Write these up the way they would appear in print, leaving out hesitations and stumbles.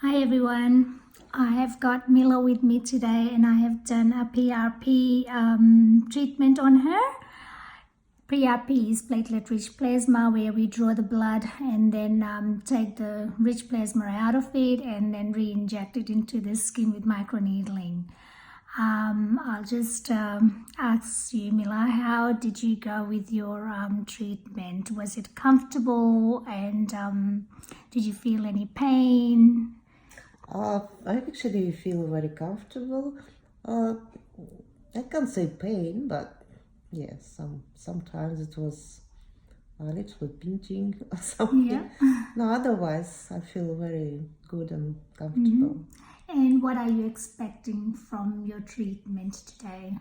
Hi everyone, I have got Mila with me today and I have done a PRP treatment on her. PRP is Platelet Rich Plasma, where we draw the blood and then take the rich plasma out of it and then re-inject it into the skin with microneedling. I'll just ask you, Mila, how did you go with your treatment? Was it comfortable and did you feel any pain? I actually feel very comfortable. I can't say pain, but yes, sometimes it was a little bit pinching or something. Yeah. No, otherwise I feel very good and comfortable. And what are you expecting from your treatment today?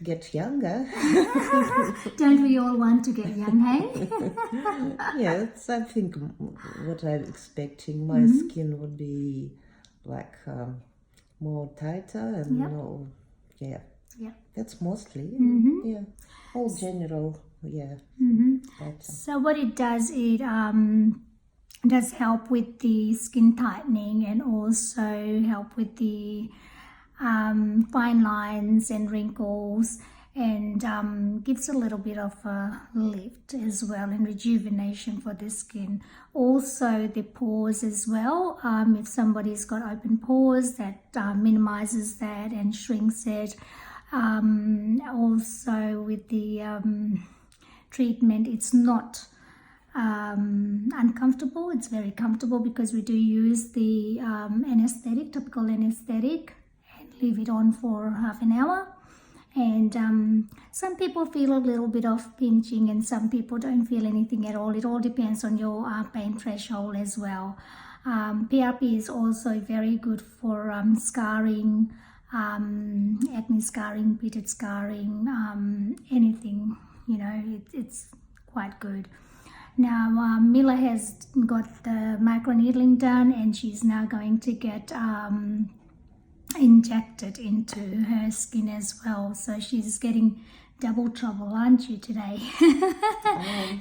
Get younger. Don't we all want to get young, hey? Yes, I think what I'm expecting, my skin would be like more tighter and Yep. more, Yeah. that's mostly, yeah, all general, better. So what it does, it does help with the skin tightening and also help with the fine lines and wrinkles, and gives a little bit of a lift as well and rejuvenation for the skin. Also the pores as well, if somebody's got open pores, that minimizes that and shrinks it. Also with the treatment, it's not uncomfortable, it's very comfortable because we do use the anesthetic, topical anesthetic, and leave it on for half an hour. And some people feel a little bit of pinching and some people don't feel anything at all. It all depends on your pain threshold as well. PRP is also very good for scarring, acne scarring, pitted scarring, anything, it's quite good. Now Mila has got the microneedling done and she's now going to get injected into her skin as well. So she's getting double trouble, aren't you, today?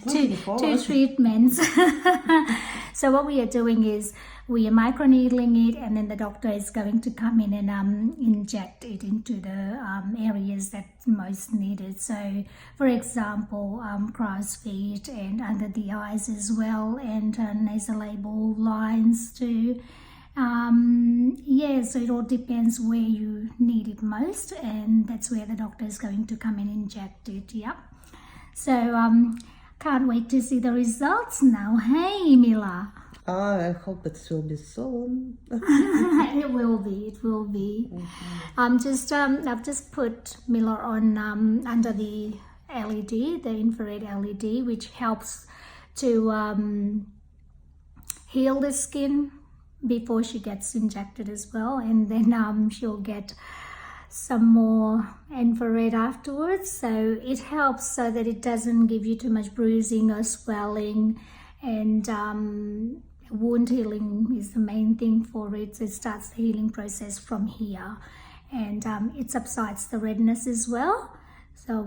Two treatments. So what we are doing is we are microneedling it, and then the doctor is going to come in and inject it into the areas that most needed. So for example, crow's feet and under the eyes as well, and nasolabial lines too. So it all depends where you need it most, and that's where the doctor is going to come and inject it. So can't wait to see the results now. Hey, Mila. I hope it will be soon. It will be. I've just put Mila on under the LED, the infrared LED, which helps to heal the skin before she gets injected as well, and then she'll get some more infrared afterwards, so it helps so that it doesn't give you too much bruising or swelling, and wound healing is the main thing for it. So it starts the healing process from here, and it subsides the redness as well. So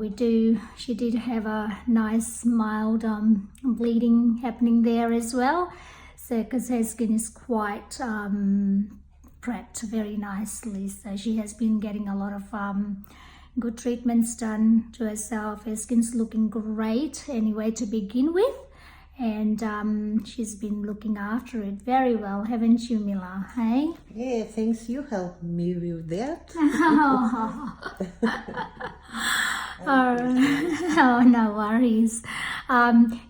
she did have a nice mild bleeding happening there as well. So because her skin is quite prepped very nicely, so she has been getting a lot of good treatments done to herself. Her skin's looking great anyway to begin with, and she's been looking after it very well, haven't you, Mila? Hey? Yeah, thanks, you helped me with that. Oh, no worries.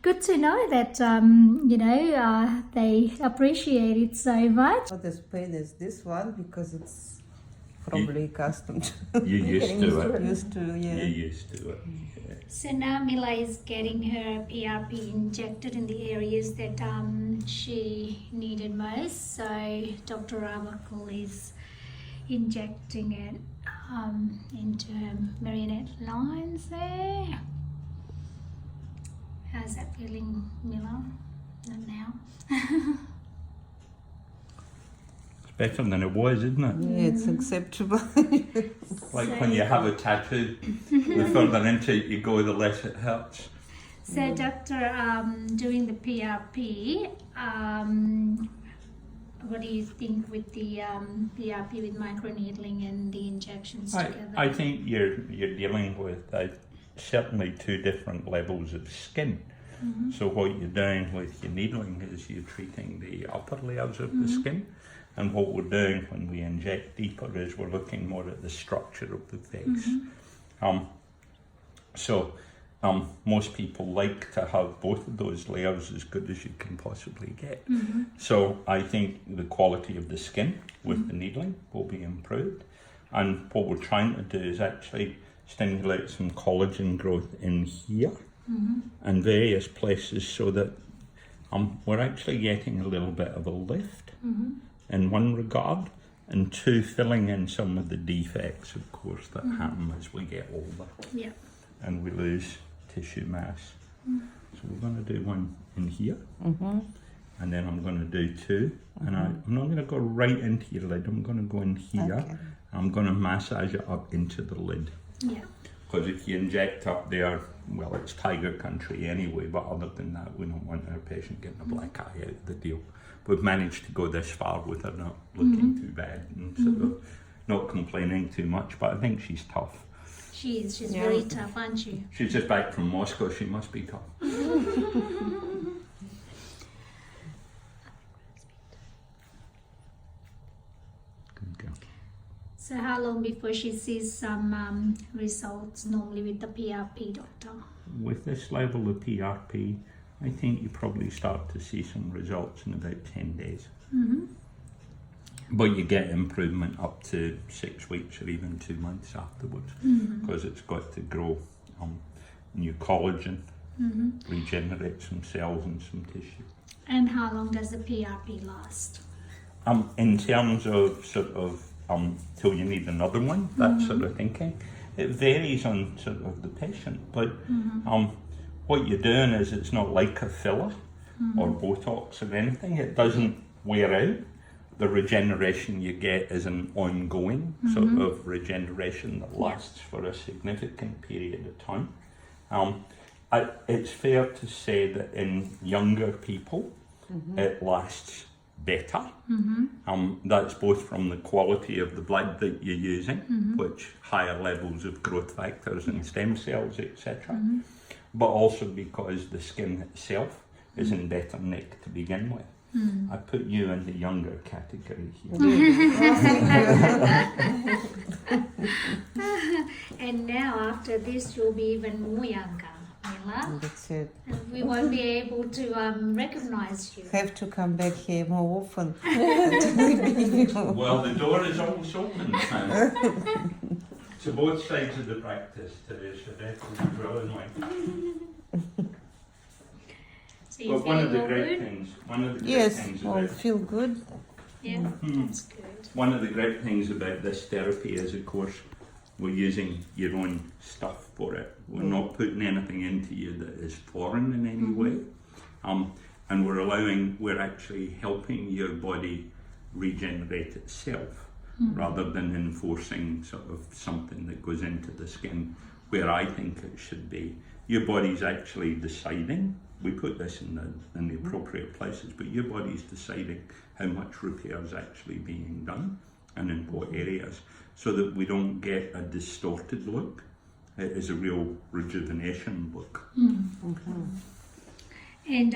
Good to know that they appreciate it so much. Not as pain as this one because it's probably accustomed to. You're used to it. Used to, yeah. You're used to it. Yeah. So now Mila is getting her PRP injected in the areas that she needed most. So Dr Arbuckle is injecting it into her marionette lines there. How's that feeling, Mila? Not now. It's better than it was, isn't it? Yeah, it's acceptable. Like when you have a tattoo, the further into it you go, the less it hurts. So, Doctor, during the PRP, what do you think with the PRP with microneedling and the injections together? I think you're dealing with certainly two different levels of skin. So what you're doing with your needling is you're treating the upper layers of the skin, and what we're doing when we inject deeper is we're looking more at the structure of the face. Most people like to have both of those layers as good as you can possibly get. So I think the quality of the skin with the needling will be improved, and what we're trying to do is actually stimulate some collagen growth in here and various places, so that we're actually getting a little bit of a lift in one regard, and two, filling in some of the defects, of course, that happen as we get older and we lose tissue mass. So we're going to do one in here, and then I'm going to do two, and I'm not going to go right into your lid, I'm going to go in here. Okay. I'm going to massage it up into the lid. Because if you inject up there, well, it's tiger country anyway, but other than that, we don't want our patient getting a black eye out of the deal. We've managed to go this far with her not looking too bad and sort of not complaining too much, but I think she's tough. She's very tough, aren't she? She's just back from Moscow, she must be tough. Good girl. So how long before she sees some results normally with the PRP, doctor? With this level of PRP, I think you probably start to see some results in about 10 days. But you get improvement up to 6 weeks or even 2 months afterwards, because it's got to grow new collagen, regenerate some cells and some tissue. And how long does the PRP last? In terms of sort of till you need another one, that sort of thinking, it varies on sort of the patient, but what you're doing is it's not like a filler or Botox or anything. It doesn't wear out. The regeneration you get is an ongoing sort of regeneration that lasts for a significant period of time. It's fair to say that in younger people, it lasts better. That's both from the quality of the blood that you're using, which higher levels of growth factors and stem cells, etc. But also because the skin itself is in better nick to begin with. I put you in the younger category here. And now after this, you'll be even more younger, Mila. That's it. And we won't be able to recognize you. Have to come back here more often. Well, the door is always open now. To both sides of the practice today, so that's really annoying. So you But one of the feel great good? things, one of the great Yes, things I about feel good. Yeah, that's good. one of the great things about this therapy is, of course, we're using your own stuff for it. We're not putting anything into you that is foreign in any way, and we're actually helping your body regenerate itself, rather than enforcing sort of something that goes into the skin where I think it should be. Your body's actually deciding. We put this in the appropriate places, but your body's deciding how much repair is actually being done and in what areas, so that we don't get a distorted look. It is a real rejuvenation look. And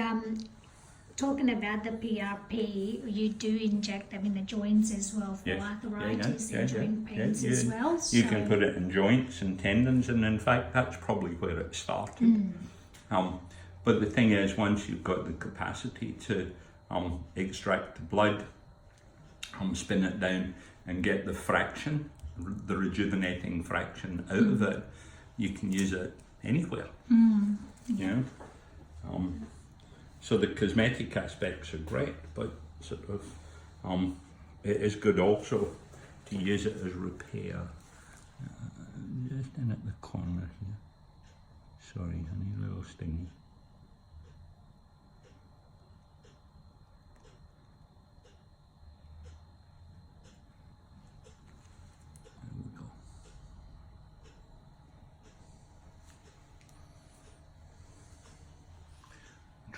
talking about the PRP, you do inject them in the joints as well for Yes. arthritis and joint pains as well. You can put it in joints and tendons, and in fact that's probably where it started. But the thing is, once you've got the capacity to extract the blood, spin it down and get the fraction, the rejuvenating fraction out of it, you can use it anywhere. You know? So the cosmetic aspects are great, but sort of it is good also to use it as repair. Just in at the corner here. Sorry, honey, a little stingy. There we go.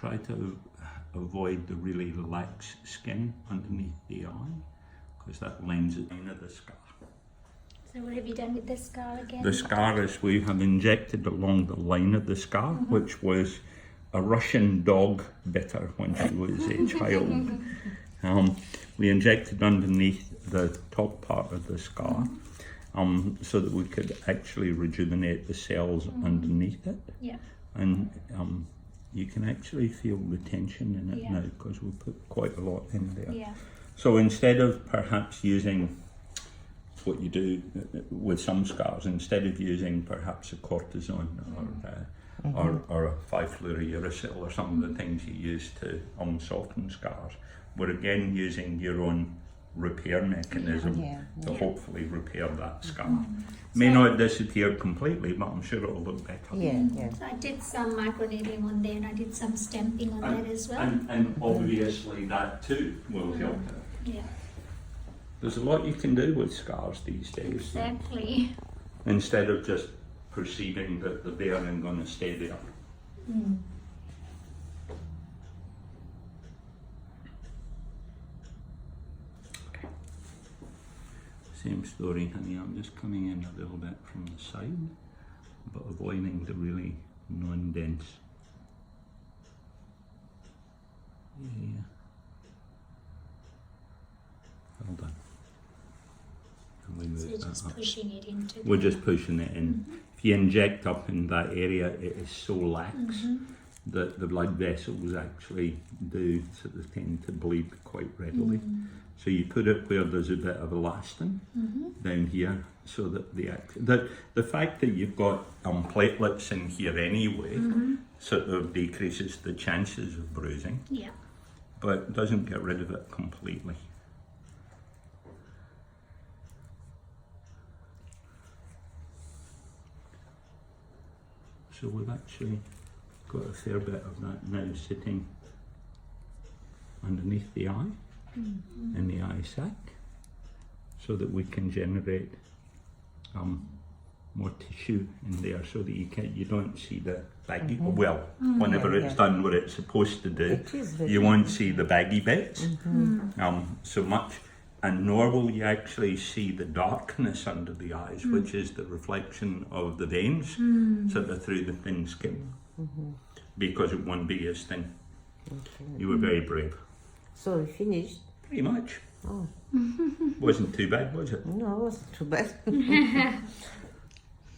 try to avoid the really lax skin underneath the eye, because that lends it into the scar. So what have you done with the scar again? The scar is we have injected along the line of the scar, which was a Russian dog bit her when she was a child. We injected underneath the top part of the scar so that we could actually rejuvenate the cells underneath it. Yeah. And you can actually feel the tension in it now, because we put quite a lot in there. Yeah. So instead of perhaps using what you do with some scars, instead of using perhaps a cortisone or a 5-fluorouracil or some of the things you use to soften scars, we're again using your own repair mechanism to hopefully repair that scar. May not disappear completely, but I'm sure it'll look better. So I did some microneedling on there, and I did some stamping on that as well. And obviously that too will help it. Yeah. There's a lot you can do with scars these days. Exactly. Instead of just perceiving that they're there and going to stay there. Same story, honey. I'm just coming in a little bit from the side, but avoiding the really non-dense. Yeah. Well done. And we So move you're just that up. pushing it into We're just pushing it in. If you inject up in that area, it is so lax that the blood vessels actually do sort of tend to bleed quite readily. So you put it where there's a bit of elastin down here, so that the fact that you've got platelets in here anyway sort of decreases the chances of bruising, but doesn't get rid of it completely. So we've actually got a fair bit of that now sitting underneath the eye, in the eye sac, so that we can generate more tissue in there, so that you don't see the baggy, well, whenever it's done what it's supposed to do, you won't see the baggy bits so much. And nor will you actually see the darkness under the eyes, which is the reflection of the veins sort of through the thin skin, because it won't be as thin. You were very brave. So we finished? Pretty much. Oh. Wasn't too bad, was it? No, it wasn't too bad.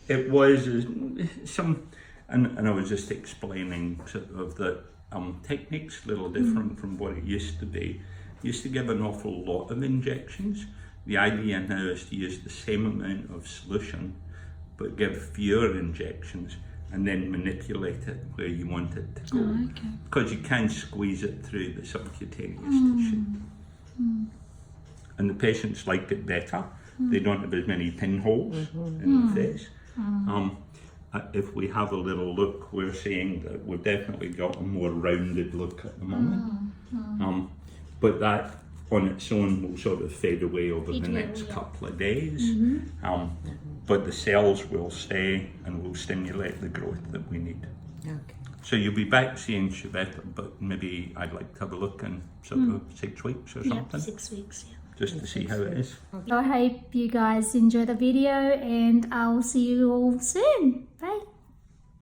It was some, and I was just explaining sort of the technique's a little different from what it used to be. Used to give an awful lot of injections. The idea now is to use the same amount of solution, but give fewer injections and then manipulate it where you want it to go. Because you can squeeze it through the subcutaneous tissue. And the patients liked it better. They don't have as many pinholes in the face. If we have a little look, we're seeing that we've definitely got a more rounded look at the moment. But that on its own will sort of fade away over the next couple of days. But the cells will stay and will stimulate the growth that we need. Okay. So you'll be back seeing Shabetta, but maybe I'd like to have a look in sort of 6 weeks or something. 6 weeks, Just to see how it is. I hope you guys enjoy the video, and I'll see you all soon. Bye.